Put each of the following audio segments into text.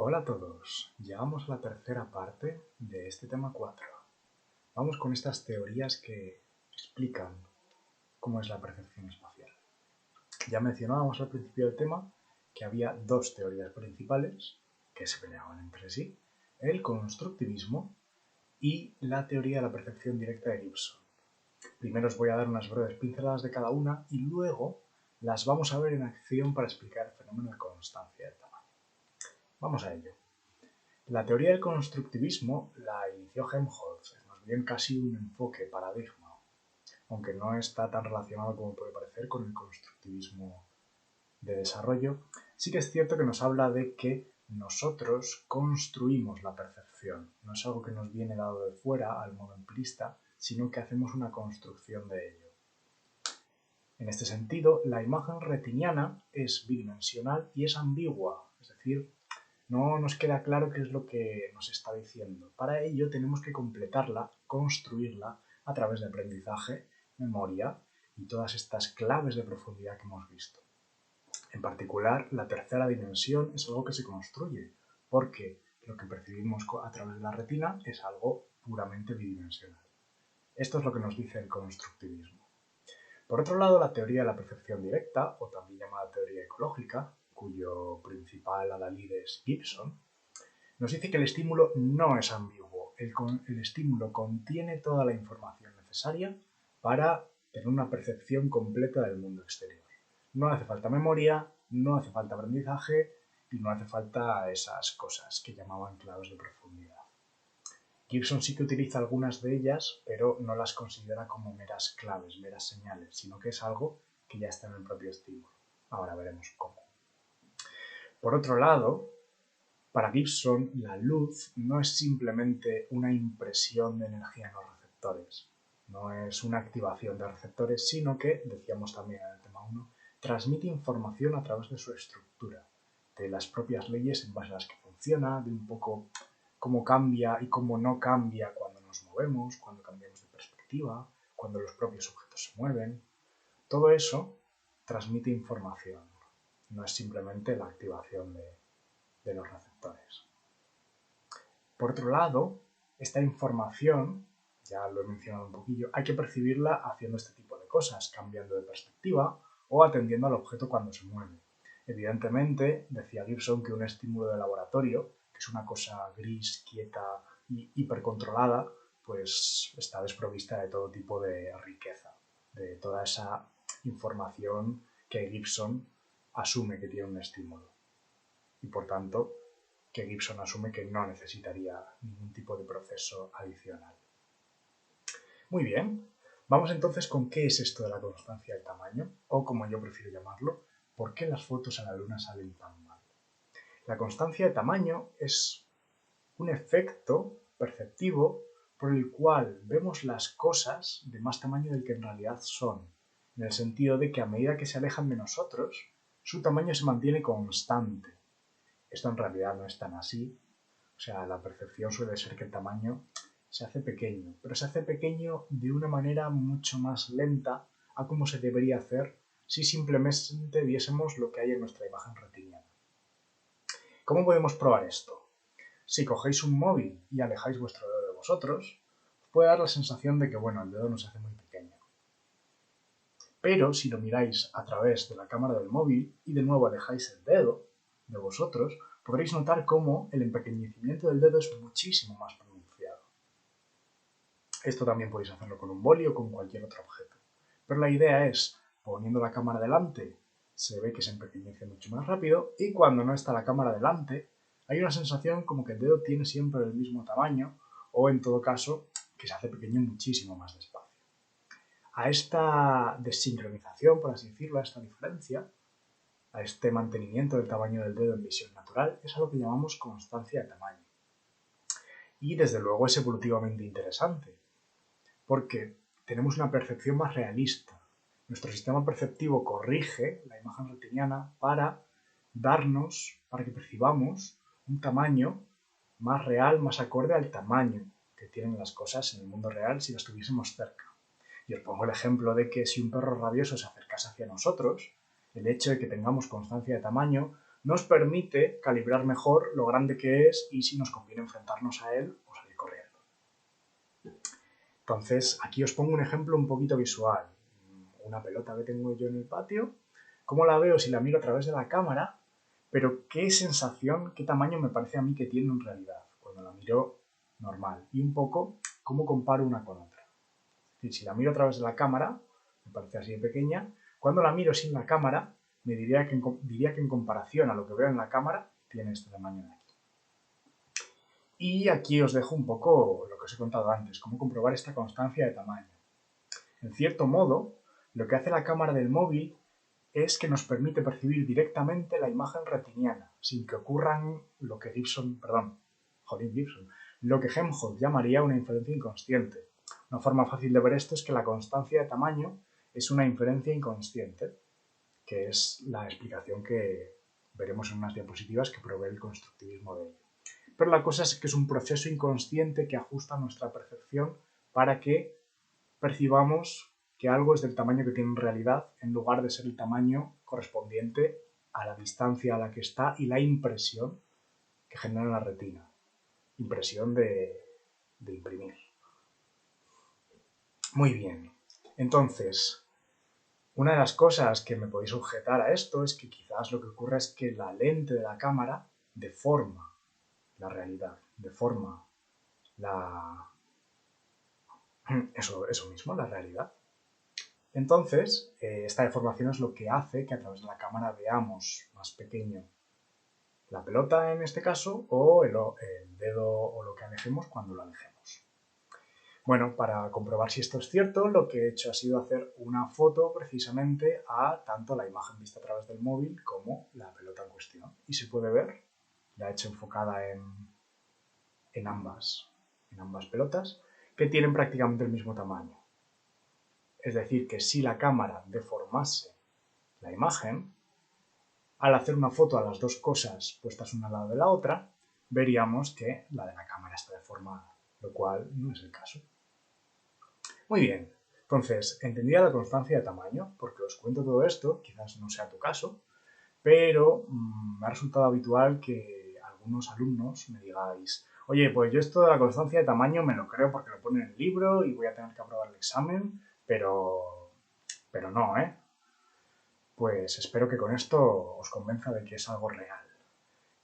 Hola a todos, llegamos a la tercera parte de este tema 4. Vamos con estas teorías que explican cómo es la percepción espacial. Ya mencionábamos al principio del tema que había dos teorías principales que se peleaban entre sí, el constructivismo y la teoría de la percepción directa de Gibson. Primero os voy a dar unas breves pinceladas de cada una y luego las vamos a ver en acción para explicar el fenómeno de constancia del tamaño. Vamos a ello. La teoría del constructivismo la inició Helmholtz, es más bien casi un enfoque paradigma, aunque no está tan relacionado como puede parecer con el constructivismo de desarrollo. Sí que es cierto que nos habla de que nosotros construimos la percepción, no es algo que nos viene dado de fuera al modo empirista, sino que hacemos una construcción de ello. En este sentido, la imagen retiniana es bidimensional y es ambigua, es decir, no nos queda claro qué es lo que nos está diciendo. Para ello tenemos que completarla, construirla a través de aprendizaje, memoria y todas estas claves de profundidad que hemos visto. En particular, la tercera dimensión es algo que se construye, porque lo que percibimos a través de la retina es algo puramente bidimensional. Esto es lo que nos dice el constructivismo. Por otro lado, la teoría de la percepción directa, o también llamada teoría ecológica, cuyo principal adalid es Gibson, nos dice que el estímulo no es ambiguo. El estímulo contiene toda la información necesaria para tener una percepción completa del mundo exterior. No hace falta memoria, no hace falta aprendizaje y no hace falta esas cosas que llamaban claves de profundidad. Gibson sí que utiliza algunas de ellas, pero no las considera como meras claves, meras señales, sino que es algo que ya está en el propio estímulo. Ahora veremos cómo. Por otro lado, para Gibson, la luz no es simplemente una impresión de energía en los receptores, no es una activación de receptores, sino que, decíamos también en el tema 1, transmite información a través de su estructura, de las propias leyes en base a las que funciona, de un poco cómo cambia y cómo no cambia cuando nos movemos, cuando cambiamos de perspectiva, cuando los propios objetos se mueven. Todo eso transmite información, no es simplemente la activación de los receptores. Por otro lado, esta información, ya lo he mencionado un poquillo, hay que percibirla haciendo este tipo de cosas, cambiando de perspectiva o atendiendo al objeto cuando se mueve. Evidentemente, decía Gibson que un estímulo de laboratorio, que es una cosa gris, quieta y hipercontrolada, pues está desprovista de todo tipo de riqueza, de toda esa información que Gibson asume que tiene un estímulo. Y por tanto, que Gibson asume que no necesitaría ningún tipo de proceso adicional. Muy bien, vamos entonces con qué es esto de la constancia del tamaño, o como yo prefiero llamarlo, por qué las fotos a la luna salen tan mal. La constancia de tamaño es un efecto perceptivo por el cual vemos las cosas de más tamaño del que en realidad son, en el sentido de que a medida que se alejan de nosotros, su tamaño se mantiene constante. Esto en realidad no es tan así, o sea, la percepción suele ser que el tamaño se hace pequeño, pero se hace pequeño de una manera mucho más lenta a como se debería hacer si simplemente viésemos lo que hay en nuestra imagen retiniana. ¿Cómo podemos probar esto? Si cogéis un móvil y alejáis vuestro dedo de vosotros, os puede dar la sensación de que, bueno, el dedo nos hace muy pequeño. Pero si lo miráis a través de la cámara del móvil y de nuevo alejáis el dedo de vosotros, podréis notar cómo el empequeñecimiento del dedo es muchísimo más pronunciado. Esto también podéis hacerlo con un boli o con cualquier otro objeto. Pero la idea es, poniendo la cámara delante, se ve que se empequeñece mucho más rápido y cuando no está la cámara delante, hay una sensación como que el dedo tiene siempre el mismo tamaño o en todo caso que se hace pequeño muchísimo más despacio. A esta desincronización, por así decirlo, a esta diferencia, a este mantenimiento del tamaño del dedo en visión natural, es a lo que llamamos constancia de tamaño. Y desde luego es evolutivamente interesante, porque tenemos una percepción más realista. Nuestro sistema perceptivo corrige la imagen retiniana para que percibamos un tamaño más real, más acorde al tamaño que tienen las cosas en el mundo real si las tuviésemos cerca. Y os pongo el ejemplo de que si un perro rabioso se acercase hacia nosotros, el hecho de que tengamos constancia de tamaño nos permite calibrar mejor lo grande que es y si nos conviene enfrentarnos a él o salir corriendo. Entonces, aquí os pongo un ejemplo un poquito visual. Una pelota que tengo yo en el patio, ¿cómo la veo si la miro a través de la cámara? Pero qué sensación, qué tamaño me parece a mí que tiene en realidad cuando la miro normal. Y un poco cómo comparo una con otra. Es decir, si la miro a través de la cámara, me parece así de pequeña. Cuando la miro sin la cámara, me diría que en comparación a lo que veo en la cámara, tiene este tamaño de aquí. Y aquí os dejo un poco lo que os he contado antes, cómo comprobar esta constancia de tamaño. En cierto modo, lo que hace la cámara del móvil es que nos permite percibir directamente la imagen retiniana, sin que ocurran lo que lo que Helmholtz llamaría una inferencia inconsciente. Una forma fácil de ver esto es que la constancia de tamaño es una inferencia inconsciente, que es la explicación que veremos en unas diapositivas que provee el constructivismo de ello. Pero la cosa es que es un proceso inconsciente que ajusta nuestra percepción para que percibamos que algo es del tamaño que tiene en realidad en lugar de ser el tamaño correspondiente a la distancia a la que está y la impresión que genera la retina. Impresión de imprimir. Muy bien. Entonces, una de las cosas que me podéis objetar a esto es que quizás lo que ocurre es que la lente de la cámara deforma la realidad, deforma eso mismo, la realidad. Entonces, esta deformación es lo que hace que a través de la cámara veamos más pequeño la pelota en este caso o el dedo o lo que alejemos cuando lo alejemos. Bueno, para comprobar si esto es cierto, lo que he hecho ha sido hacer una foto precisamente a tanto la imagen vista a través del móvil como la pelota en cuestión. Y se puede ver, la he hecho enfocada en ambas pelotas, que tienen prácticamente el mismo tamaño. Es decir, que si la cámara deformase la imagen, al hacer una foto a las dos cosas puestas una al lado de la otra, veríamos que la de la cámara está deformada, lo cual no es el caso. Muy bien, entonces, entendida la constancia de tamaño, porque os cuento todo esto, quizás no sea tu caso, pero me ha resultado habitual que algunos alumnos me digáis: oye, pues yo esto de la constancia de tamaño me lo creo porque lo pone en el libro y voy a tener que aprobar el examen, pero no, ¿eh? Pues espero que con esto os convenza de que es algo real.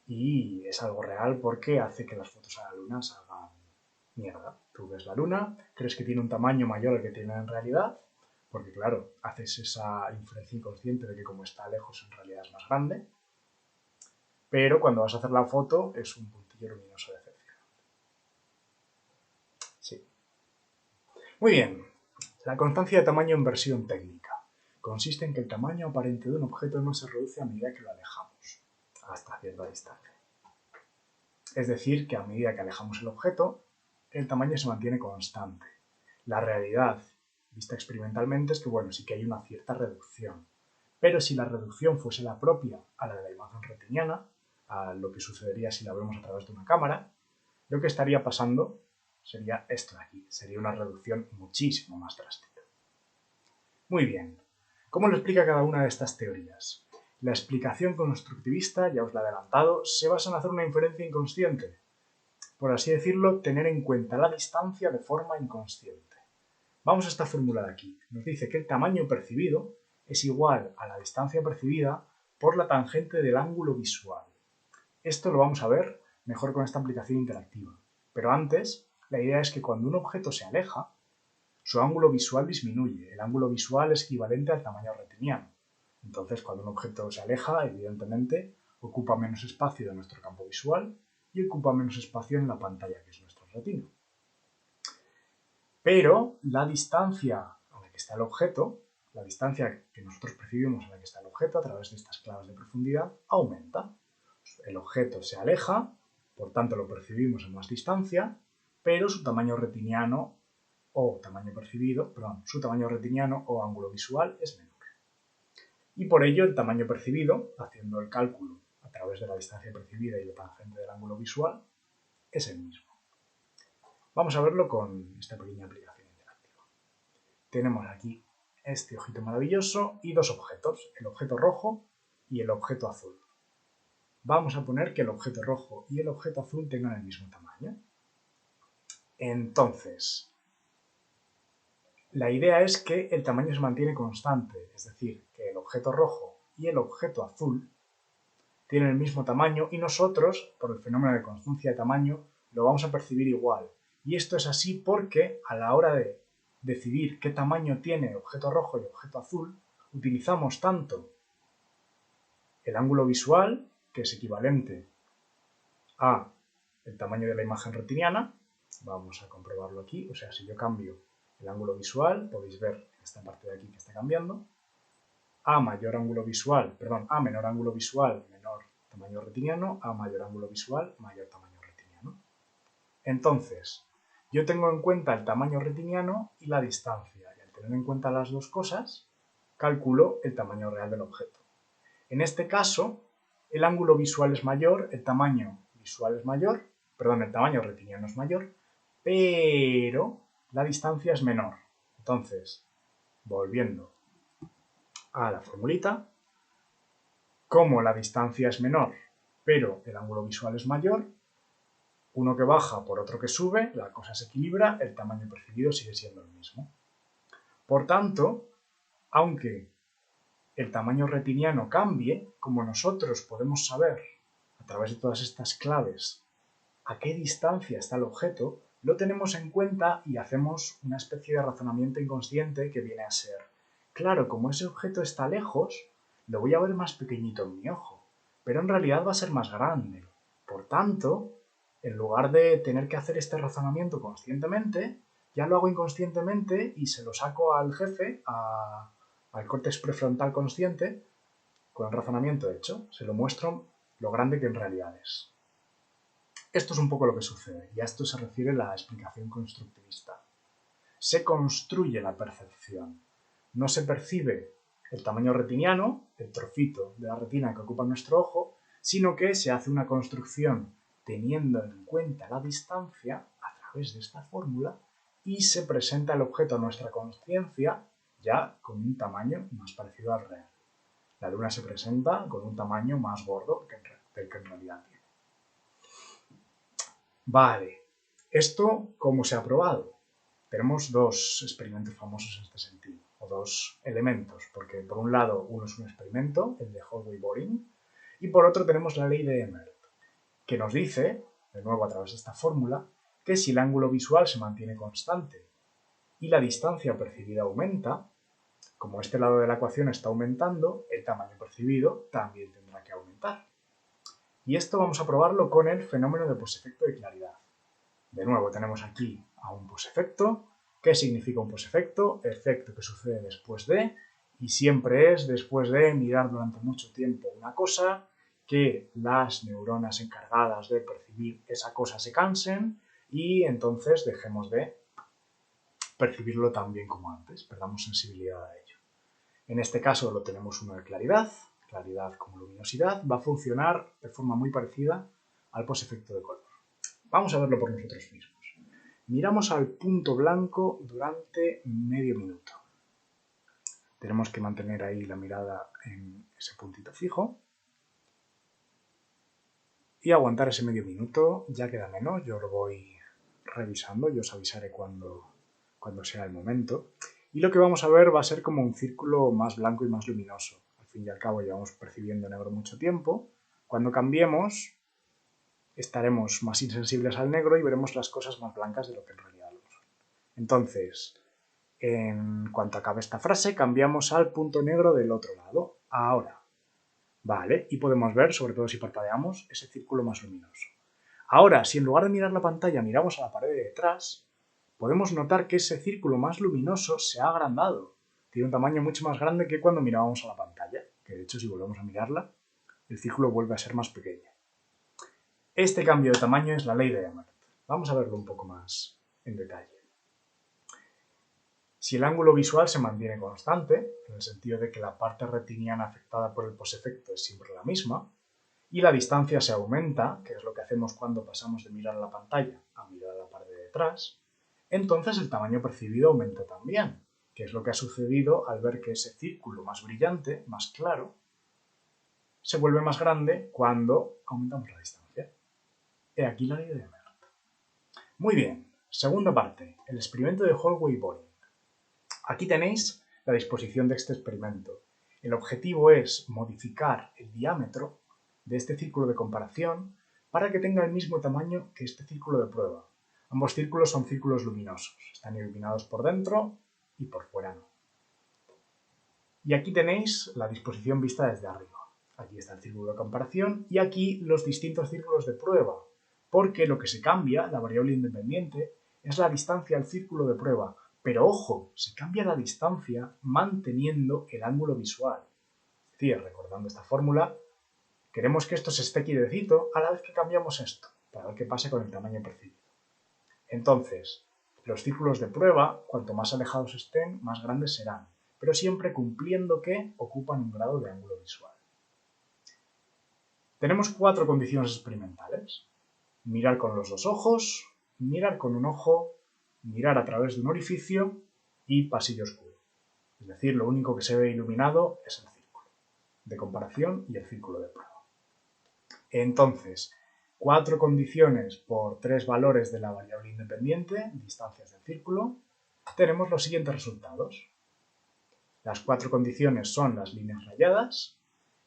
Y es algo real porque hace que las fotos a la luna salgan mierda. Tú ves la luna, crees que tiene un tamaño mayor al que tiene en realidad, porque claro, haces esa inferencia inconsciente de que como está lejos en realidad es más grande, pero cuando vas a hacer la foto es un puntillo luminoso decepcionante. Sí. Muy bien. La constancia de tamaño en versión técnica. Consiste en que el tamaño aparente de un objeto no se reduce a medida que lo alejamos, hasta cierta distancia. Es decir, que a medida que alejamos el objeto, el tamaño se mantiene constante. La realidad, vista experimentalmente, es que, bueno, sí que hay una cierta reducción. Pero si la reducción fuese la propia a la de la imagen retiniana, a lo que sucedería si la vemos a través de una cámara, lo que estaría pasando sería esto de aquí. Sería una reducción muchísimo más drástica. Muy bien. ¿Cómo lo explica cada una de estas teorías? La explicación constructivista, ya os la he adelantado, se basa en hacer una inferencia inconsciente. Por así decirlo, tener en cuenta la distancia de forma inconsciente. Vamos a esta fórmula de aquí. Nos dice que el tamaño percibido es igual a la distancia percibida por la tangente del ángulo visual. Esto lo vamos a ver mejor con esta aplicación interactiva. Pero antes, la idea es que cuando un objeto se aleja, su ángulo visual disminuye. El ángulo visual es equivalente al tamaño retiniano. Entonces, cuando un objeto se aleja, evidentemente, ocupa menos espacio de nuestro campo visual y ocupa menos espacio en la pantalla, que es nuestra retina. Pero la distancia a la que está el objeto, la distancia que nosotros percibimos a la que está el objeto a través de estas claves de profundidad, aumenta. El objeto se aleja, por tanto lo percibimos en más distancia, pero su tamaño retiniano su tamaño retiniano o ángulo visual es menor. Y por ello el tamaño percibido, haciendo el cálculo a través de la distancia percibida y la tangente del ángulo visual, es el mismo. Vamos a verlo con esta pequeña aplicación interactiva. Tenemos aquí este ojito maravilloso y dos objetos, el objeto rojo y el objeto azul. vamos a poner que el objeto rojo y el objeto azul tengan el mismo tamaño. Entonces, la idea es que el tamaño se mantiene constante, es decir, que el objeto rojo y el objeto azul tienen el mismo tamaño y nosotros, por el fenómeno de constancia de tamaño, lo vamos a percibir igual. Y esto es así porque a la hora de decidir qué tamaño tiene objeto rojo y objeto azul, utilizamos tanto el ángulo visual, que es equivalente a el tamaño de la imagen retiniana. Vamos a comprobarlo aquí. O sea, si yo cambio el ángulo visual, podéis ver en esta parte de aquí que está cambiando. A menor ángulo visual, menor tamaño retiniano. A mayor ángulo visual, mayor tamaño retiniano. Entonces, yo tengo en cuenta el tamaño retiniano y la distancia. Y al tener en cuenta las dos cosas, calculo el tamaño real del objeto. En este caso, el ángulo visual es mayor, el tamaño visual es mayor, el tamaño retiniano es mayor, pero la distancia es menor. Entonces, volviendo a la formulita, como la distancia es menor, pero el ángulo visual es mayor, uno que baja por otro que sube, la cosa se equilibra, el tamaño percibido sigue siendo el mismo. Por tanto, aunque el tamaño retiniano cambie, como nosotros podemos saber a través de todas estas claves a qué distancia está el objeto, lo tenemos en cuenta y hacemos una especie de razonamiento inconsciente que viene a ser: claro, como ese objeto está lejos, lo voy a ver más pequeñito en mi ojo, pero en realidad va a ser más grande. Por tanto, en lugar de tener que hacer este razonamiento conscientemente, ya lo hago inconscientemente y se lo saco al jefe, al córtex prefrontal consciente, con el razonamiento hecho. Se lo muestro lo grande que en realidad es. Esto es un poco lo que sucede, y a esto se refiere la explicación constructivista. Se construye la percepción. No se percibe el tamaño retiniano, el trocito de la retina que ocupa nuestro ojo, sino que se hace una construcción teniendo en cuenta la distancia a través de esta fórmula y se presenta el objeto a nuestra conciencia ya con un tamaño más parecido al real. La luna se presenta con un tamaño más gordo del que en realidad tiene. Vale, ¿esto cómo se ha probado? Tenemos dos experimentos famosos en este sentido, o dos elementos, porque por un lado uno es un experimento, el de Holloway-Boring, y por otro tenemos la ley de Emert, que nos dice, de nuevo a través de esta fórmula, que si el ángulo visual se mantiene constante y la distancia percibida aumenta, como este lado de la ecuación está aumentando, el tamaño percibido también tendrá que aumentar. Y esto vamos a probarlo con el fenómeno de posefecto de claridad. De nuevo tenemos aquí a un posefecto. ¿Qué significa un posefecto? Efecto que sucede después de, y siempre es después de mirar durante mucho tiempo una cosa, que las neuronas encargadas de percibir esa cosa se cansen y entonces dejemos de percibirlo tan bien como antes, perdamos sensibilidad a ello. En este caso lo tenemos uno de claridad como luminosidad, va a funcionar de forma muy parecida al posefecto de color. Vamos a verlo por nosotros mismos. Miramos al punto blanco durante medio minuto. Tenemos que mantener ahí la mirada en ese puntito fijo y aguantar ese medio minuto. Ya queda menos, yo lo voy revisando, yo os avisaré cuando sea el momento. Y lo que vamos a ver va a ser como un círculo más blanco y más luminoso. Al fin y al cabo llevamos percibiendo negro mucho tiempo. Cuando cambiemos estaremos más insensibles al negro y veremos las cosas más blancas de lo que en realidad lo son. Entonces, en cuanto acabe esta frase, cambiamos al punto negro del otro lado. Ahora, vale, y podemos ver, sobre todo si parpadeamos, ese círculo más luminoso. Ahora, si en lugar de mirar la pantalla miramos a la pared de detrás, podemos notar que ese círculo más luminoso se ha agrandado. Tiene un tamaño mucho más grande que cuando mirábamos a la pantalla, que de hecho si volvemos a mirarla, el círculo vuelve a ser más pequeño. Este cambio de tamaño es la ley de Emert. Vamos a verlo un poco más en detalle. Si el ángulo visual se mantiene constante, en el sentido de que la parte retiniana afectada por el posefecto es siempre la misma, y la distancia se aumenta, que es lo que hacemos cuando pasamos de mirar a la pantalla a mirar a la pared de detrás, entonces el tamaño percibido aumenta también, que es lo que ha sucedido al ver que ese círculo más brillante, más claro, se vuelve más grande cuando aumentamos la distancia. He aquí la ley de Merth. Muy bien, segunda parte, el experimento de Holloway-Boring. Aquí tenéis la disposición de este experimento. El objetivo es modificar el diámetro de este círculo de comparación para que tenga el mismo tamaño que este círculo de prueba. Ambos círculos son círculos luminosos, están iluminados por dentro y por fuera no. Y aquí tenéis la disposición vista desde arriba. Aquí está el círculo de comparación y aquí los distintos círculos de prueba, porque lo que se cambia, la variable independiente, es la distancia al círculo de prueba. Pero ojo, se cambia la distancia manteniendo el ángulo visual. Es decir, recordando esta fórmula, queremos que esto se esté quietecito a la vez que cambiamos esto, para ver qué pasa con el tamaño percibido. Entonces, los círculos de prueba, cuanto más alejados estén, más grandes serán, pero siempre cumpliendo que ocupan un grado de ángulo visual. Tenemos 4 condiciones experimentales. Mirar con los 2 ojos, mirar con un ojo, mirar a través de un orificio y pasillo oscuro. Es decir, lo único que se ve iluminado es el círculo de comparación y el círculo de prueba. Entonces, 4 condiciones por 3 valores de la variable independiente, distancias del círculo, tenemos los siguientes resultados. Las 4 condiciones son las líneas rayadas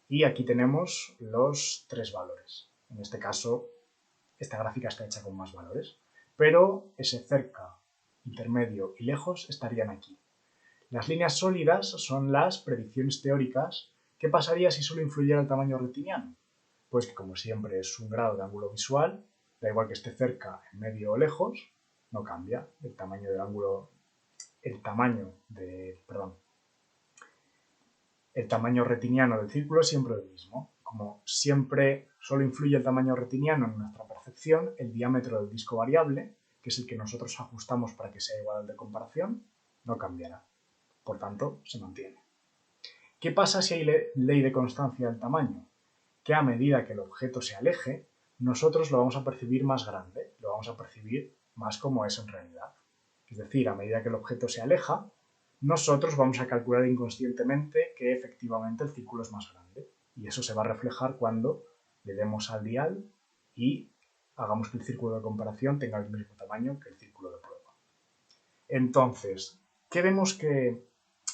y aquí tenemos los 3 valores. En este caso, esta gráfica está hecha con más valores, pero ese cerca, intermedio y lejos estarían aquí. Las líneas sólidas son las predicciones teóricas. ¿Qué pasaría si solo influyera el tamaño retiniano? Pues que como siempre es un grado de ángulo visual, da igual que esté cerca, en medio o lejos, no cambia el tamaño del ángulo, el tamaño retiniano del círculo es siempre el mismo. Como siempre solo influye el tamaño retiniano en nuestra percepción, el diámetro del disco variable, que es el que nosotros ajustamos para que sea igual al de comparación, no cambiará. Por tanto, se mantiene. ¿Qué pasa si hay ley de constancia del tamaño? Que a medida que el objeto se aleje, nosotros lo vamos a percibir más grande, lo vamos a percibir más como es en realidad. Es decir, a medida que el objeto se aleja, nosotros vamos a calcular inconscientemente que efectivamente el círculo es más grande. Y eso se va a reflejar cuando le demos al dial y hagamos que el círculo de comparación tenga el mismo tamaño que el círculo de prueba. Entonces, ¿qué vemos que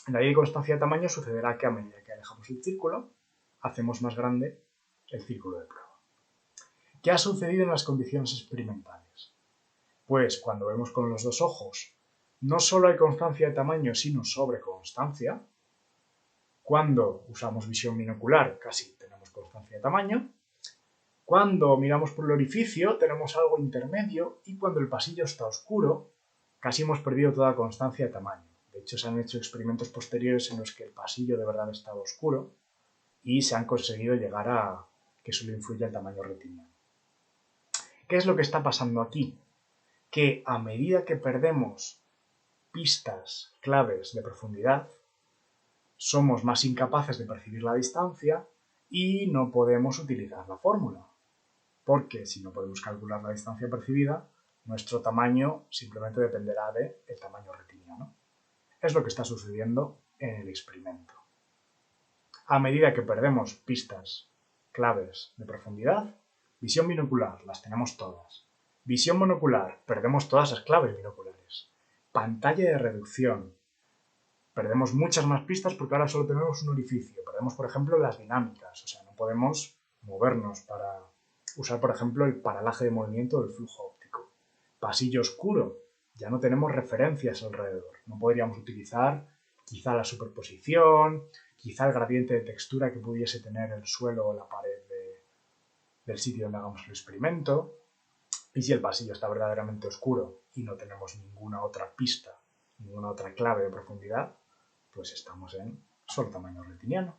en la ley de constancia de tamaño sucederá? Que a medida que alejamos el círculo, hacemos más grande el círculo de prueba. ¿Qué ha sucedido en las condiciones experimentales? Pues cuando vemos con los 2 ojos, no solo hay constancia de tamaño, sino sobreconstancia. Cuando usamos visión binocular, casi tenemos constancia de tamaño. Cuando miramos por el orificio, tenemos algo intermedio. Y cuando el pasillo está oscuro, casi hemos perdido toda constancia de tamaño. De hecho, se han hecho experimentos posteriores en los que el pasillo de verdad estaba oscuro y se han conseguido llegar a que solo influya el tamaño retiniano. ¿Qué es lo que está pasando aquí? Que a medida que perdemos pistas claves de profundidad, somos más incapaces de percibir la distancia y no podemos utilizar la fórmula. Porque si no podemos calcular la distancia percibida, nuestro tamaño simplemente dependerá del tamaño retiniano. Es lo que está sucediendo en el experimento. A medida que perdemos pistas claves de profundidad, visión binocular, las tenemos todas. Visión monocular, perdemos todas las claves binoculares. Pantalla de reducción, perdemos muchas más pistas porque ahora solo tenemos un orificio. Perdemos, por ejemplo, las dinámicas, o sea, no podemos movernos para usar, por ejemplo, el paralaje de movimiento del flujo óptico. Pasillo oscuro, ya no tenemos referencias alrededor. No podríamos utilizar quizá la superposición, quizá el gradiente de textura que pudiese tener el suelo o la pared del sitio donde hagamos el experimento. Y si el pasillo está verdaderamente oscuro y no tenemos ninguna otra pista, ninguna otra clave de profundidad, pues estamos en solo tamaño retiniano.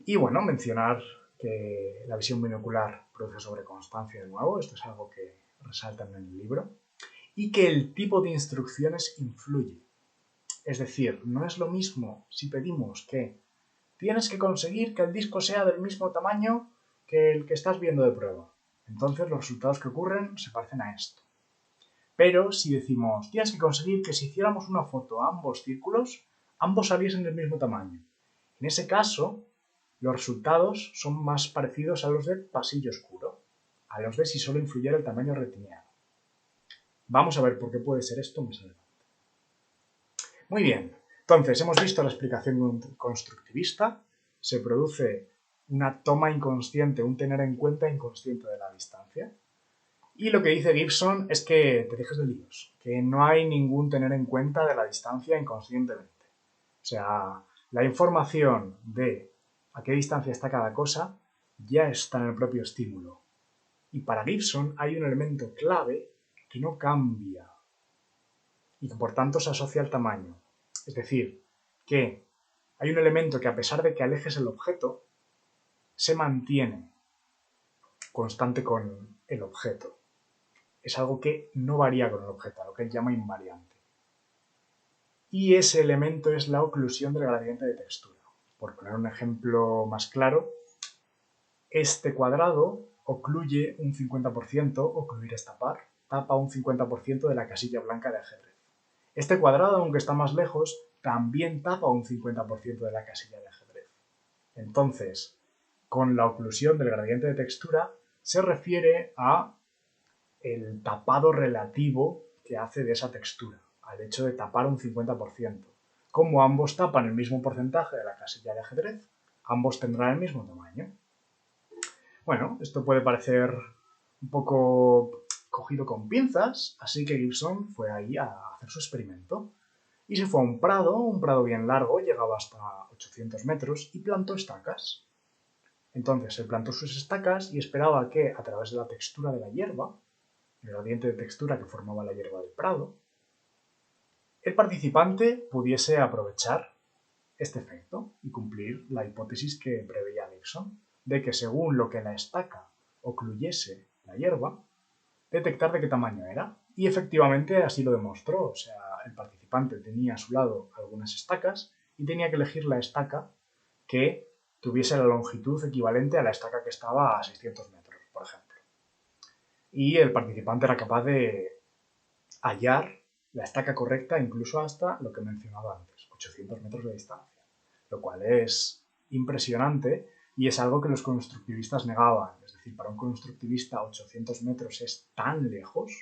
Y bueno, mencionar que la visión binocular produce sobreconstancia de nuevo, esto es algo que resaltan en el libro, y que el tipo de instrucciones influye. Es decir, no es lo mismo si pedimos que tienes que conseguir que el disco sea del mismo tamaño que el que estás viendo de prueba. Entonces los resultados que ocurren se parecen a esto. Pero si decimos, tienes que conseguir que si hiciéramos una foto a ambos círculos, ambos saliesen del mismo tamaño. En ese caso, los resultados son más parecidos a los de pasillo oscuro, a los de si solo influyera el tamaño retiniano. Vamos a ver por qué puede ser esto más adelante. Muy bien, entonces hemos visto la explicación constructivista, se produce una toma inconsciente, un tener en cuenta inconsciente de la distancia. Y lo que dice Gibson es que te dejes de líos, que no hay ningún tener en cuenta de la distancia inconscientemente. O sea, la información de a qué distancia está cada cosa ya está en el propio estímulo. Y para Gibson hay un elemento clave que no cambia y que por tanto se asocia al tamaño. Es decir, que hay un elemento que a pesar de que alejes el objeto, se mantiene constante con el objeto. Es algo que no varía con el objeto, a lo que él llama invariante. Y ese elemento es la oclusión del gradiente de textura. Por poner un ejemplo más claro, este cuadrado ocluye un 50%, ocluir es tapar, tapa un 50% de la casilla blanca de ajedrez. Este cuadrado, aunque está más lejos, también tapa un 50% de la casilla de ajedrez. Entonces, con la oclusión del gradiente de textura se refiere a el tapado relativo que hace de esa textura, al hecho de tapar un 50%. Como ambos tapan el mismo porcentaje de la casilla de ajedrez, ambos tendrán el mismo tamaño. Bueno, esto puede parecer un poco cogido con pinzas, así que Gibson fue ahí a hacer su experimento. Y se fue a un prado bien largo, llegaba hasta 800 metros, y plantó estacas. Entonces se plantó sus estacas y esperaba que, a través de la textura de la hierba, el gradiente de textura que formaba la hierba del prado, el participante pudiese aprovechar este efecto y cumplir la hipótesis que preveía Gibson, de que según lo que la estaca ocluyese la hierba, detectar de qué tamaño era. Y efectivamente así lo demostró, o sea, el participante tenía a su lado algunas estacas y tenía que elegir la estaca que tuviese la longitud equivalente a la estaca que estaba a 600 metros, por ejemplo. Y el participante era capaz de hallar la estaca correcta incluso hasta lo que mencionaba antes, 800 metros de distancia, lo cual es impresionante y es algo que los constructivistas negaban. Es decir, para un constructivista 800 metros es tan lejos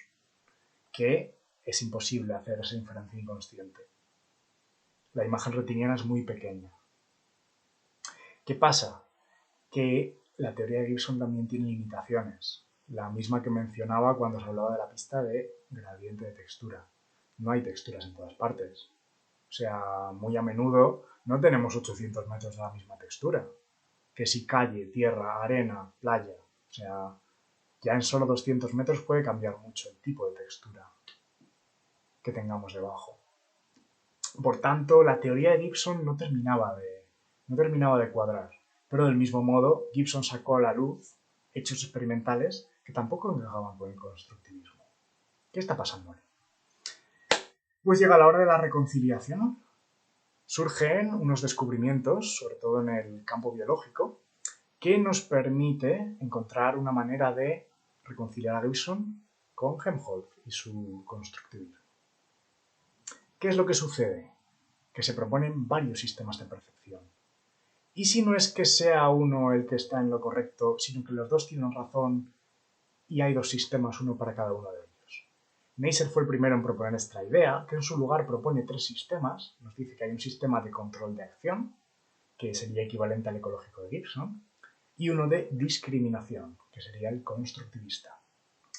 que es imposible hacer esa inferencia inconsciente. La imagen retiniana es muy pequeña. ¿Qué pasa? Que la teoría de Gibson también tiene limitaciones, la misma que mencionaba cuando se hablaba de la pista de gradiente de textura. No hay texturas en todas partes. O sea, muy a menudo no tenemos 800 metros de la misma textura. Que si calle, tierra, arena, playa. O sea, ya en solo 200 metros puede cambiar mucho el tipo de textura que tengamos debajo. Por tanto, la teoría de Gibson no terminaba de cuadrar. Pero del mismo modo, Gibson sacó a la luz hechos experimentales que tampoco encajaban con el constructivismo. ¿Qué está pasando ahí? Pues llega la hora de la reconciliación. Surgen unos descubrimientos, sobre todo en el campo biológico, que nos permite encontrar una manera de reconciliar a Gibson con Helmholtz y su constructivismo. ¿Qué es lo que sucede? Que se proponen varios sistemas de percepción. Y si no es que sea uno el que está en lo correcto, sino que los dos tienen razón y hay dos sistemas, uno para cada uno de ellos. Neisser fue el primero en proponer esta idea, que en su lugar propone tres sistemas. Nos dice que hay un sistema de control de acción, que sería equivalente al ecológico de Gibson, y uno de discriminación, que sería el constructivista.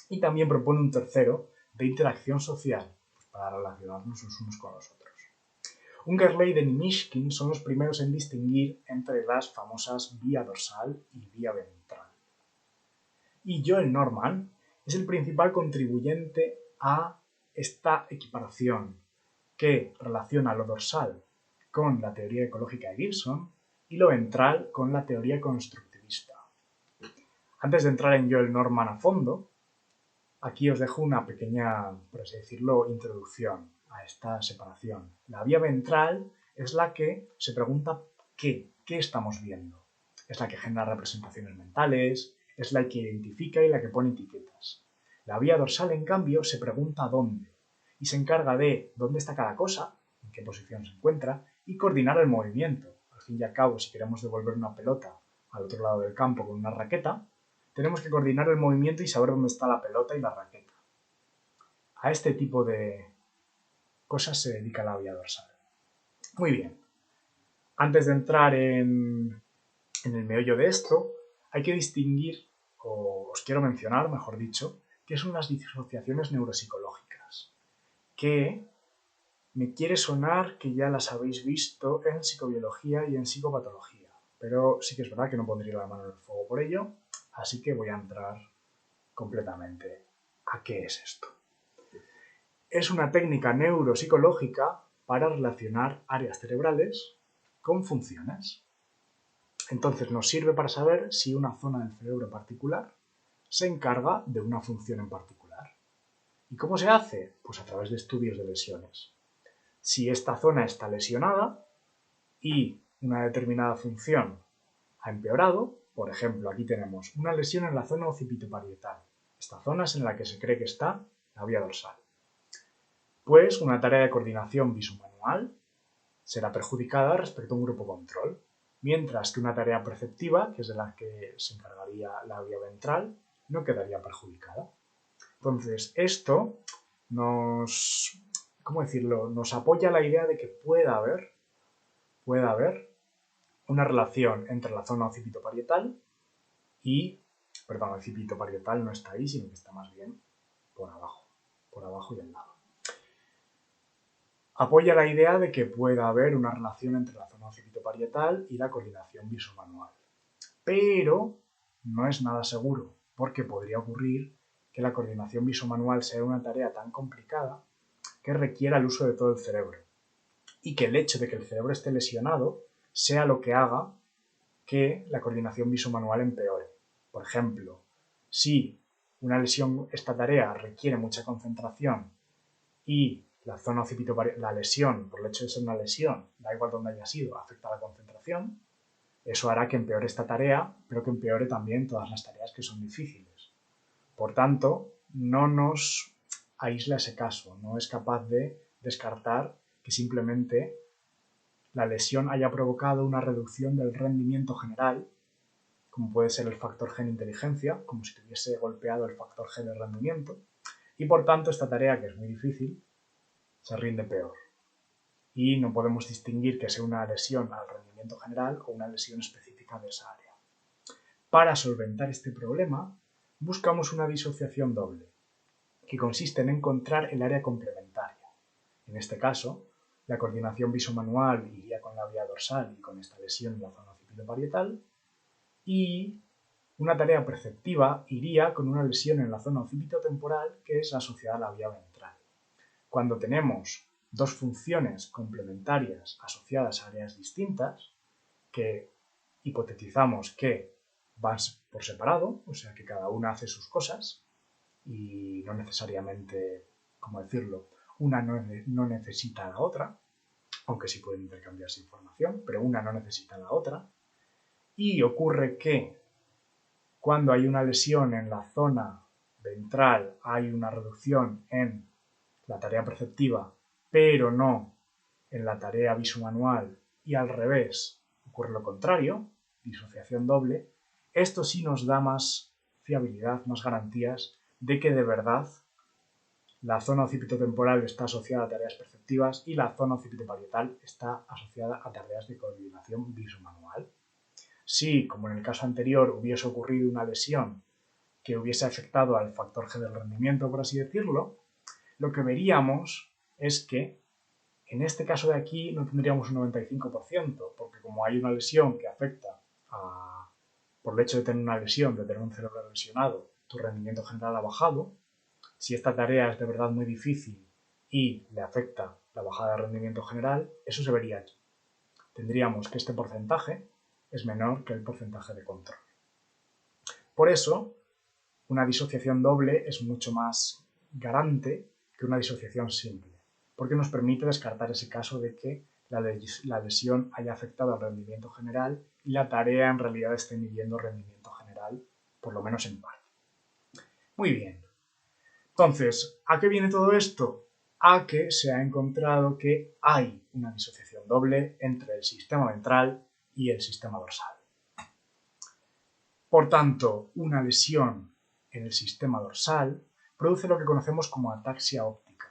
Y también propone un tercero de interacción social, pues para relacionarnos los unos con los otros. Ungerleider y Mishkin son los primeros en distinguir entre las famosas vía dorsal y vía ventral. Y Joel Norman es el principal contribuyente a esta equiparación que relaciona lo dorsal con la teoría ecológica de Gibson y lo ventral con la teoría constructivista. Antes de entrar en Joel Norman a fondo, aquí os dejo una pequeña, por así decirlo, introducción a esta separación. La vía ventral es la que se pregunta qué estamos viendo. Es la que genera representaciones mentales, es la que identifica y la que pone etiquetas. La vía dorsal, en cambio, se pregunta dónde y se encarga de dónde está cada cosa, en qué posición se encuentra y coordinar el movimiento. Al fin y al cabo, si queremos devolver una pelota al otro lado del campo con una raqueta, tenemos que coordinar el movimiento y saber dónde está la pelota y la raqueta. A este tipo de cosas se dedica la vía dorsal. Muy bien. Antes de entrar en el meollo de esto, hay que distinguir, o os quiero mencionar, mejor dicho, qué son las disociaciones neuropsicológicas, que me quiere sonar que ya las habéis visto en psicobiología y en psicopatología, pero sí que es verdad que no pondría la mano en el fuego por ello, así que voy a entrar completamente a qué es esto. Es una técnica neuropsicológica para relacionar áreas cerebrales con funciones. Entonces nos sirve para saber si una zona del cerebro particular se encarga de una función en particular. ¿Y cómo se hace? Pues a través de estudios de lesiones. Si esta zona está lesionada y una determinada función ha empeorado, por ejemplo, aquí tenemos una lesión en la zona occipitoparietal. Esta zona es en la que se cree que está la vía dorsal. Pues una tarea de coordinación visomanual será perjudicada respecto a un grupo control, mientras que una tarea perceptiva, que es de la que se encargaría la vía ventral, no quedaría perjudicada. Entonces, esto nos apoya la idea de que puede haber una relación entre la zona occipitoparietal y, perdón, el occipitoparietal no está ahí, sino que está más bien por abajo y al lado. Apoya la idea de que pueda haber una relación entre la zona occipitoparietal y la coordinación visomanual. Pero no es nada seguro, porque podría ocurrir que la coordinación visomanual sea una tarea tan complicada que requiera el uso de todo el cerebro, y que el hecho de que el cerebro esté lesionado sea lo que haga que la coordinación visomanual empeore. Por ejemplo, si esta tarea requiere mucha concentración y la lesión, por el hecho de ser una lesión, da igual donde haya sido, afecta a la concentración, eso hará que empeore esta tarea, pero que empeore también todas las tareas que son difíciles. Por tanto, no nos aísla ese caso, no es capaz de descartar que simplemente la lesión haya provocado una reducción del rendimiento general, como puede ser el factor G en inteligencia, como si tuviese golpeado el factor G de rendimiento, y por tanto esta tarea, que es muy difícil, se rinde peor. Y no podemos distinguir que sea una lesión al rendimiento general o una lesión específica de esa área. Para solventar este problema, buscamos una disociación doble, que consiste en encontrar el área complementaria. En este caso, la coordinación visomanual iría con la vía dorsal y con esta lesión en la zona occipitoparietal, y una tarea perceptiva iría con una lesión en la zona occipitotemporal que es asociada a la vía ventral. Cuando tenemos dos funciones complementarias asociadas a áreas distintas, que hipotetizamos que van por separado, o sea que cada una hace sus cosas y no necesariamente, una no necesita a la otra, aunque sí pueden intercambiarse información, pero una no necesita a la otra, y ocurre que cuando hay una lesión en la zona ventral hay una reducción en la tarea perceptiva, pero no en la tarea visomanual, y al revés ocurre lo contrario, disociación doble, esto sí nos da más fiabilidad, más garantías de que de verdad la zona occipitotemporal está asociada a tareas perceptivas y la zona occipitoparietal está asociada a tareas de coordinación visomanual. Si, como en el caso anterior, hubiese ocurrido una lesión que hubiese afectado al factor G del rendimiento, por así decirlo, lo que veríamos es que en este caso de aquí no tendríamos un 95%, porque como hay una lesión que afecta por el hecho de tener una lesión, de tener un cerebro lesionado, tu rendimiento general ha bajado. Si esta tarea es de verdad muy difícil y le afecta la bajada de rendimiento general, eso se vería aquí. Tendríamos que este porcentaje es menor que el porcentaje de control. Por eso, una disociación doble es mucho más garante que una disociación simple, porque nos permite descartar ese caso de que la lesión haya afectado al rendimiento general y la tarea en realidad esté midiendo rendimiento general, por lo menos en parte. Muy bien. Entonces, ¿a qué viene todo esto? A que se ha encontrado que hay una disociación doble entre el sistema ventral y el sistema dorsal. Por tanto, una lesión en el sistema dorsal produce lo que conocemos como ataxia óptica.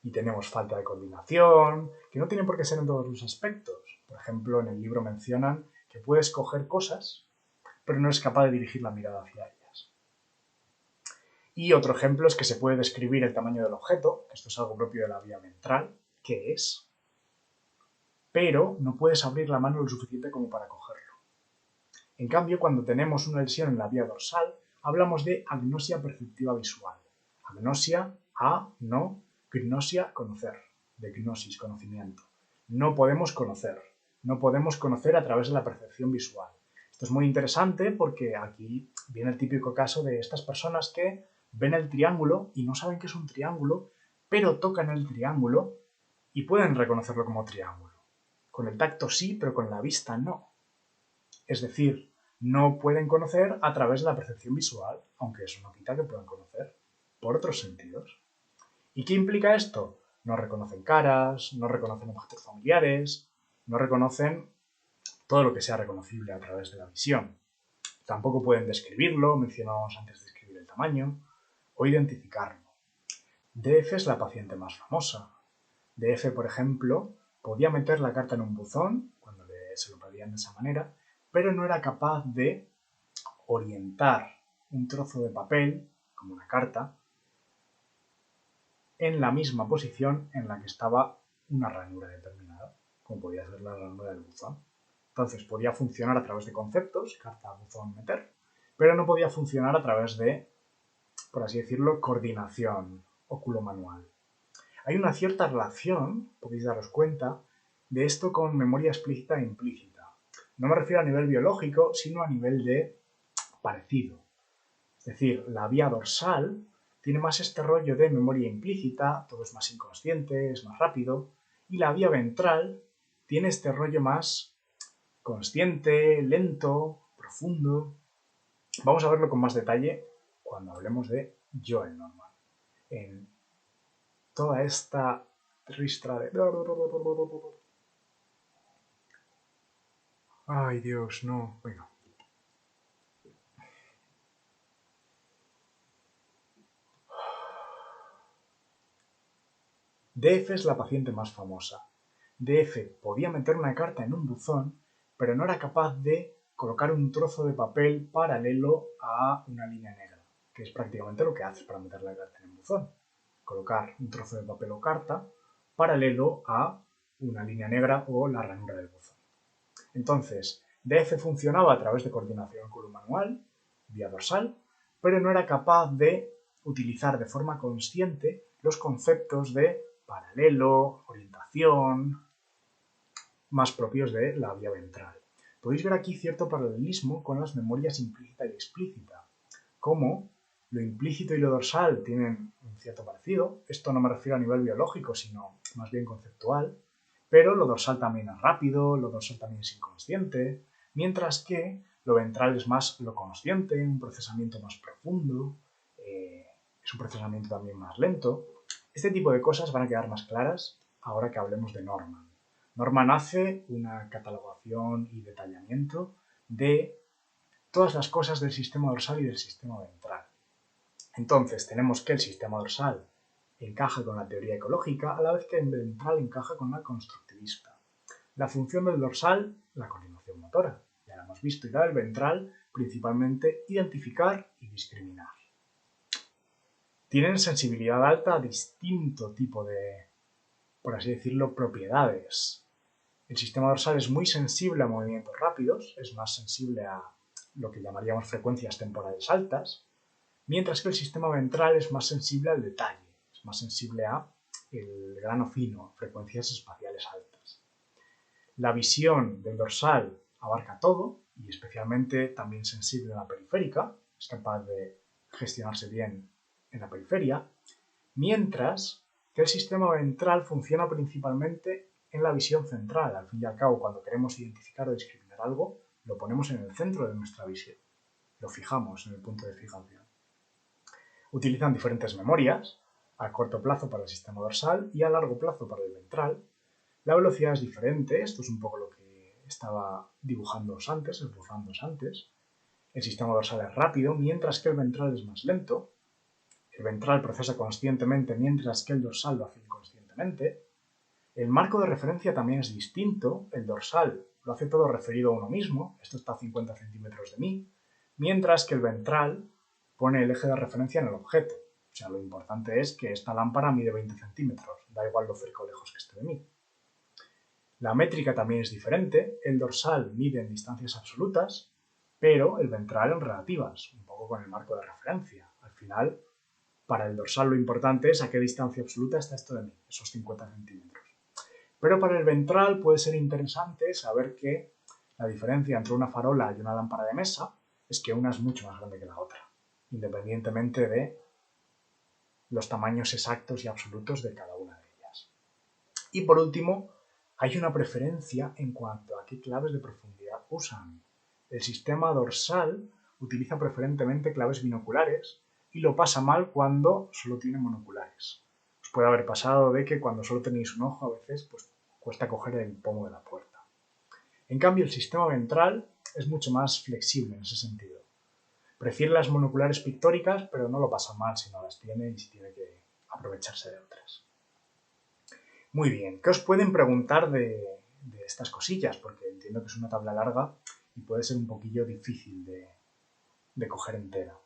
Y tenemos falta de coordinación, que no tiene por qué ser en todos los aspectos. Por ejemplo, en el libro mencionan que puedes coger cosas, pero no eres capaz de dirigir la mirada hacia ellas. Y otro ejemplo es que se puede describir el tamaño del objeto, que esto es algo propio de la vía ventral, que es, pero no puedes abrir la mano lo suficiente como para cogerlo. En cambio, cuando tenemos una lesión en la vía dorsal, hablamos de agnosia perceptiva visual. Agnosia, no, gnosia, conocer, de gnosis, conocimiento. No podemos conocer a través de la percepción visual. Esto es muy interesante porque aquí viene el típico caso de estas personas que ven el triángulo y no saben que es un triángulo, pero tocan el triángulo y pueden reconocerlo como triángulo. Con el tacto sí, pero con la vista no. Es decir, no pueden conocer a través de la percepción visual, aunque eso no quita que puedan conocer por otros sentidos. ¿Y qué implica esto? No reconocen caras, no reconocen objetos familiares, no reconocen todo lo que sea reconocible a través de la visión. Tampoco pueden describirlo, mencionábamos antes de describir el tamaño, o identificarlo. DF es la paciente más famosa. DF, por ejemplo, podía meter la carta en un buzón, cuando se lo pedían de esa manera, pero no era capaz de orientar un trozo de papel, como una carta, en la misma posición en la que estaba una ranura determinada, como podía ser la ranura del buzón. Entonces podía funcionar a través de conceptos, carta, buzón, meter, pero no podía funcionar a través de, por así decirlo, coordinación óculo-manual. Hay una cierta relación, podéis daros cuenta, de esto con memoria explícita e implícita. No me refiero a nivel biológico, sino a nivel de parecido. Es decir, la vía dorsal tiene más este rollo de memoria implícita, todo es más inconsciente, es más rápido, y la vía ventral tiene este rollo más consciente, lento, profundo. Vamos a verlo con más detalle cuando hablemos de Joel Norman. En toda esta ristra de... Ay, Dios, no. Venga. DF es la paciente más famosa. DF podía meter una carta en un buzón, pero no era capaz de colocar un trozo de papel paralelo a una línea negra, que es prácticamente lo que haces para meter la carta en el buzón. Colocar un trozo de papel o carta paralelo a una línea negra o la ranura del buzón. Entonces, DF funcionaba a través de coordinación óculo-manual, vía dorsal, pero no era capaz de utilizar de forma consciente los conceptos de paralelo, orientación, más propios de la vía ventral. Podéis ver aquí cierto paralelismo con las memorias implícita y explícita, como lo implícito y lo dorsal tienen un cierto parecido. Esto no me refiero a nivel biológico, sino más bien conceptual, pero lo dorsal también es rápido, lo dorsal también es inconsciente, mientras que lo ventral es más lo consciente, un procesamiento más profundo, es un procesamiento también más lento. Este tipo de cosas van a quedar más claras ahora que hablemos de Norman. Norman hace una catalogación y detallamiento de todas las cosas del sistema dorsal y del sistema ventral. Entonces tenemos que el sistema dorsal encaja con la teoría ecológica, a la vez que el ventral encaja con la constructivista. La función del dorsal, la coordinación motora, ya la hemos visto, y la del ventral, principalmente identificar y discriminar. Tienen sensibilidad alta a distinto tipo de, por así decirlo, propiedades. El sistema dorsal es muy sensible a movimientos rápidos, es más sensible a lo que llamaríamos frecuencias temporales altas, mientras que el sistema ventral es más sensible al detalle, es más sensible a el grano fino, frecuencias espaciales altas. La visión del dorsal abarca todo y especialmente también sensible a la periférica, es capaz de gestionarse bien en la periferia, mientras que el sistema ventral funciona principalmente en la visión central. Al fin y al cabo, cuando queremos identificar o discriminar algo, lo ponemos en el centro de nuestra visión, lo fijamos en el punto de fijación. Utilizan diferentes memorias, a corto plazo para el sistema dorsal y a largo plazo para el ventral. La velocidad es diferente, esto es un poco lo que estaba dibujándoos antes, esbozándoos antes. El sistema dorsal es rápido, mientras que el ventral es más lento. El ventral procesa conscientemente, mientras que el dorsal lo hace inconscientemente. El marco de referencia también es distinto. El dorsal lo hace todo referido a uno mismo, esto está a 50 centímetros de mí, mientras que el ventral pone el eje de referencia en el objeto. O sea, lo importante es que esta lámpara mide 20 centímetros, da igual lo cerca o lejos que esté de mí. La métrica también es diferente, el dorsal mide en distancias absolutas, pero el ventral en relativas, un poco con el marco de referencia. Al final, para el dorsal lo importante es a qué distancia absoluta está esto de mí, esos 50 centímetros. Pero para el ventral puede ser interesante saber que la diferencia entre una farola y una lámpara de mesa es que una es mucho más grande que la otra, independientemente de los tamaños exactos y absolutos de cada una de ellas. Y por último, hay una preferencia en cuanto a qué claves de profundidad usan. El sistema dorsal utiliza preferentemente claves binoculares y lo pasa mal cuando solo tiene monoculares. Os puede haber pasado de que cuando solo tenéis un ojo a veces pues, cuesta coger el pomo de la puerta. En cambio, el sistema ventral es mucho más flexible en ese sentido. Prefiere las monoculares pictóricas, pero no lo pasa mal si no las tiene y si tiene que aprovecharse de otras. Muy bien, ¿qué os pueden preguntar de estas cosillas? Porque entiendo que es una tabla larga y puede ser un poquillo difícil de coger entera.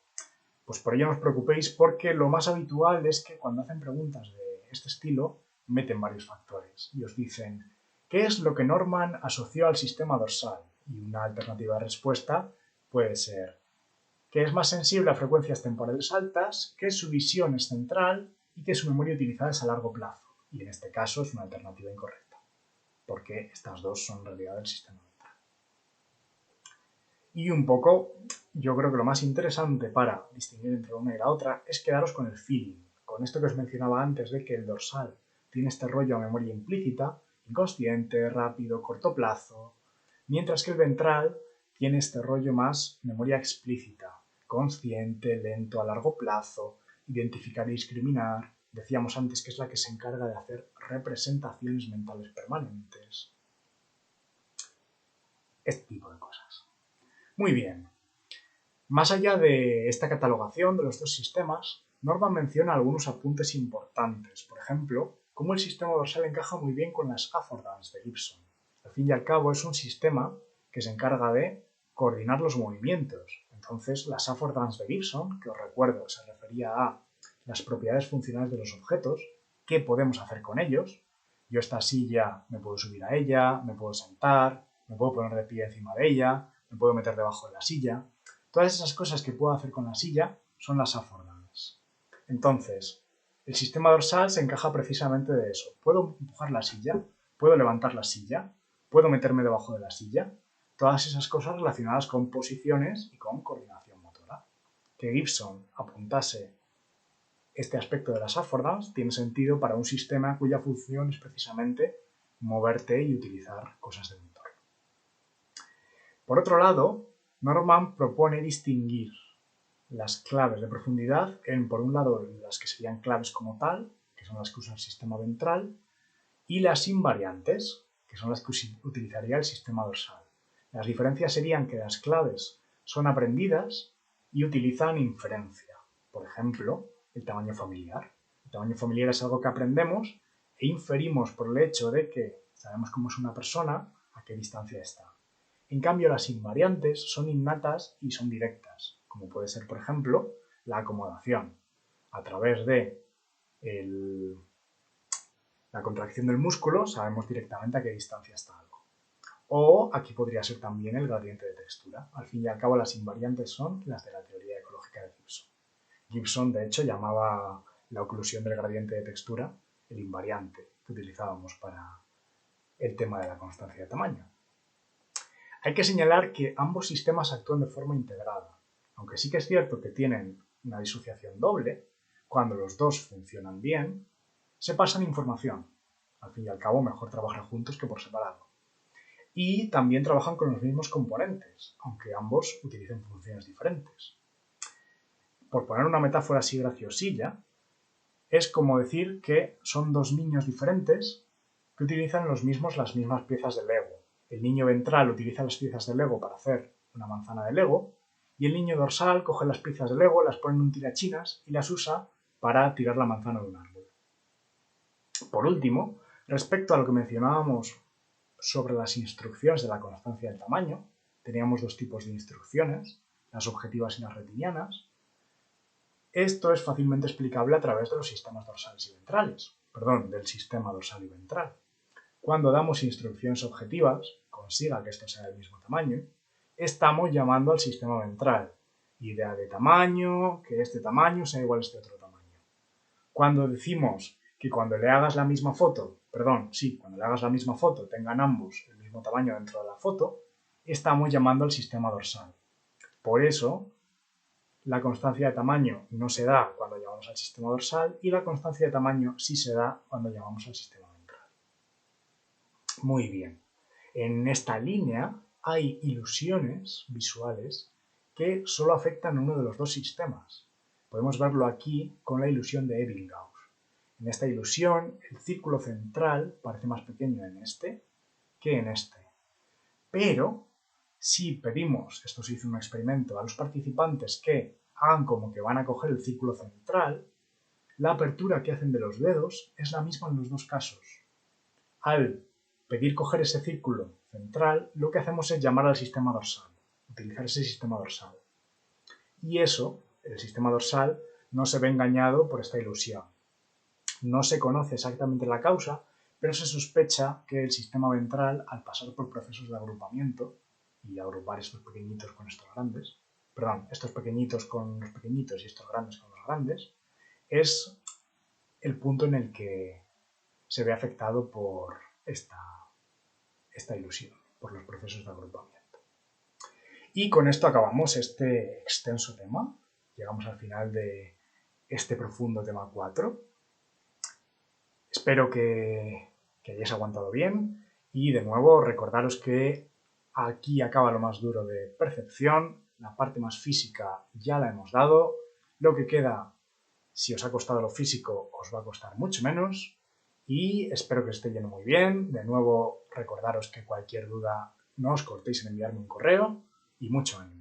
Pues por ello no os preocupéis, porque lo más habitual es que cuando hacen preguntas de este estilo meten varios factores y os dicen ¿qué es lo que Norman asoció al sistema dorsal? Y una alternativa de respuesta puede ser que es más sensible a frecuencias temporales altas, que su visión es central y que su memoria utilizada es a largo plazo. Y en este caso es una alternativa incorrecta, porque estas dos son en realidad del sistema ventral. Y un poco, yo creo que lo más interesante para distinguir entre una y la otra es quedaros con el feeling, con esto que os mencionaba antes de que el dorsal tiene este rollo a memoria implícita, inconsciente, rápido, corto plazo, mientras que el ventral tiene este rollo más memoria explícita, consciente, lento, a largo plazo, identificar y discriminar. Decíamos antes que es la que se encarga de hacer representaciones mentales permanentes. Este tipo de cosas. Muy bien. Más allá de esta catalogación de los dos sistemas, Norman menciona algunos apuntes importantes. Por ejemplo, cómo el sistema dorsal encaja muy bien con las affordance de Gibson. Al fin y al cabo es un sistema que se encarga de coordinar los movimientos. Entonces, las affordance de Gibson, que os recuerdo se refería a las propiedades funcionales de los objetos, qué podemos hacer con ellos. Yo esta silla me puedo subir a ella, me puedo sentar, me puedo poner de pie encima de ella, me puedo meter debajo de la silla. Todas esas cosas que puedo hacer con la silla son las affordance. Entonces, el sistema dorsal se encaja precisamente de eso. Puedo empujar la silla, puedo levantar la silla, puedo meterme debajo de la silla. Todas esas cosas relacionadas con posiciones y con coordinación motora. Que Gibson apuntase este aspecto de las affordance tiene sentido para un sistema cuya función es precisamente moverte y utilizar cosas del entorno. Por otro lado, Norman propone distinguir las claves de profundidad en, por un lado, las que serían claves como tal, que son las que usa el sistema ventral, y las invariantes, que son las que utilizaría el sistema dorsal. Las diferencias serían que las claves son aprendidas y utilizan inferencia. Por ejemplo, el tamaño familiar. El tamaño familiar es algo que aprendemos e inferimos por el hecho de que sabemos cómo es una persona, a qué distancia está. En cambio, las invariantes son innatas y son directas, como puede ser, por ejemplo, la acomodación. A través de la contracción del músculo sabemos directamente a qué distancia está algo. O aquí podría ser también el gradiente de textura. Al fin y al cabo, las invariantes son las de la teoría ecológica de Gibson. Gibson, de hecho, llamaba la oclusión del gradiente de textura el invariante que utilizábamos para el tema de la constancia de tamaño. Hay que señalar que ambos sistemas actúan de forma integrada, aunque sí que es cierto que tienen una disociación doble. Cuando los dos funcionan bien, se pasan información. Al fin y al cabo, mejor trabajar juntos que por separado. Y también trabajan con los mismos componentes, aunque ambos utilicen funciones diferentes. Por poner una metáfora así graciosilla, es como decir que son dos niños diferentes que utilizan las mismas piezas de Lego. El niño ventral utiliza las piezas de Lego para hacer una manzana de Lego y el niño dorsal coge las piezas de Lego, las pone en un tirachinas y las usa para tirar la manzana de un árbol. Por último, respecto a lo que mencionábamos sobre las instrucciones de la constancia del tamaño, teníamos dos tipos de instrucciones, las objetivas y las retinianas. Esto es fácilmente explicable a través de los sistemas dorsales y ventrales, del sistema dorsal y ventral. Cuando damos instrucciones objetivas, consiga que esto sea del mismo tamaño, estamos llamando al sistema ventral. Idea de tamaño, que este tamaño sea igual a este otro tamaño. Cuando decimos que cuando le hagas la misma foto, tengan ambos el mismo tamaño dentro de la foto, estamos llamando al sistema dorsal. Por eso, la constancia de tamaño no se da cuando llamamos al sistema dorsal y la constancia de tamaño sí se da cuando llamamos al sistema ventral. Muy bien. En esta línea hay ilusiones visuales que solo afectan uno de los dos sistemas. Podemos verlo aquí con la ilusión de Ebbinghaus. En esta ilusión, el círculo central parece más pequeño en este que en este. Pero, si pedimos, esto se hizo en un experimento, a los participantes que hagan como que van a coger el círculo central, la apertura que hacen de los dedos es la misma en los dos casos. Al pedir coger ese círculo central, lo que hacemos es llamar al sistema dorsal, utilizar ese sistema dorsal. Y eso, el sistema dorsal, no se ve engañado por esta ilusión. No se conoce exactamente la causa, pero se sospecha que el sistema ventral, al pasar por procesos de agrupamiento y agrupar estos pequeñitos con estos grandes, estos pequeñitos con los pequeñitos y estos grandes con los grandes, es el punto en el que se ve afectado por esta ilusión, por los procesos de agrupamiento. Y con esto acabamos este extenso tema. Llegamos al final de este profundo tema 4. Espero que hayáis aguantado bien y de nuevo recordaros que aquí acaba lo más duro de percepción, la parte más física ya la hemos dado, lo que queda, si os ha costado lo físico, os va a costar mucho menos y espero que os esté yendo muy bien. De nuevo recordaros que cualquier duda no os cortéis en enviarme un correo y mucho ánimo.